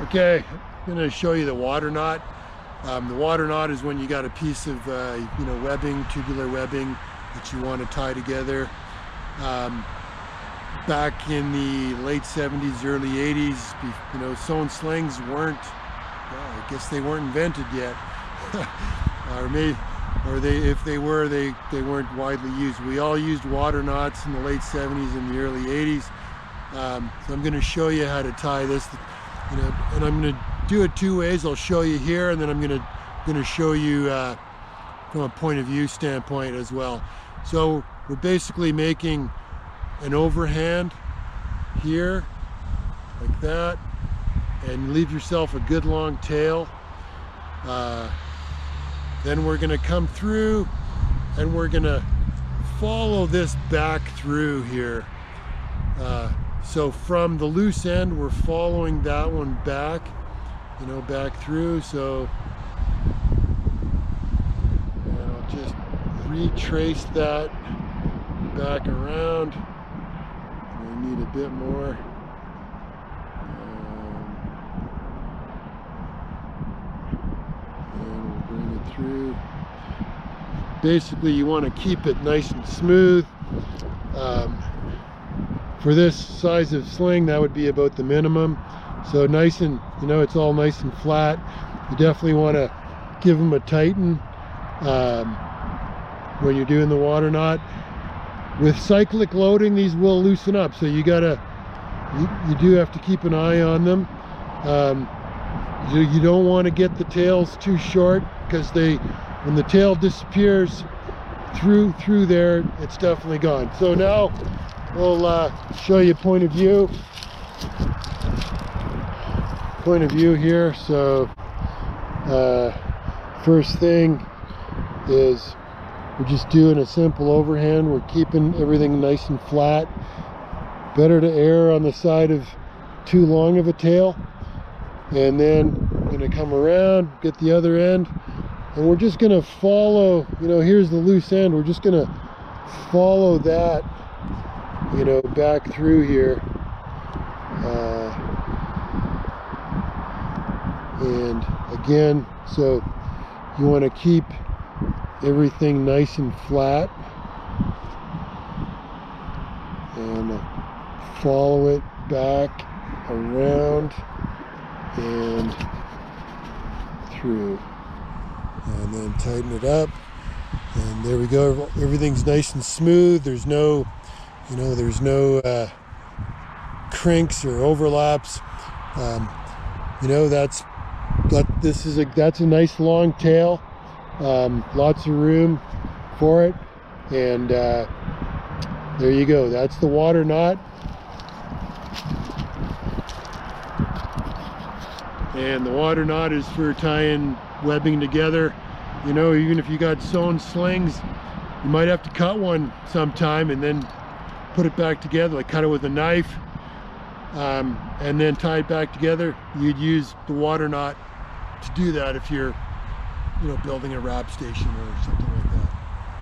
Okay, I'm going to show you the water knot. The water knot is when you got a piece of webbing, tubular webbing that you want to tie together. Back in the late 70s, early 80s, sewn slings weren't, well, I guess they weren't invented yet. If they were, they weren't widely used. We all used water knots in the late 70s and the early 80s. So I'm going to show you how to tie this, and I'm going to do it two ways. I'll show you here, and then I'm going to show you from a point of view standpoint as well. So we're basically making an overhand here, like that, and leave yourself a good long tail. Then we're going to come through and we're going to follow this back through here. So from the loose end, we're following that one back, back through. So I'll just retrace that back around. I need a bit more. And we'll bring it through. Basically, you want to keep it nice and smooth. For this size of sling, that would be about the minimum. So nice and, it's all nice and flat. You definitely want to give them a tighten when you're doing the water knot. With cyclic loading, these will loosen up, so you do have to keep an eye on them. You don't want to get the tails too short, because when the tail disappears through there, it's definitely gone. So now we'll show you point of view here. So first thing is we're just doing a simple overhand. We're keeping everything nice and flat. Better to err on the side of too long of a tail. And then we're going to come around, get the other end, and we're just going to follow, here's the loose end. We're just going to follow that, back through here. And again, so you want to keep everything nice and flat, and follow it back around and through, and then tighten it up, and there we go. Everything's nice and smooth. There's no crinks or overlaps. That's a nice long tail. Lots of room for it, and there you go. That's the water knot. And the water knot is for tying webbing together. Even if you got sewn slings, you might have to cut one sometime and then put it back together, like cut it with a knife, and then tie it back together. You'd use the water knot to do that if you're building a wrap station or something like that.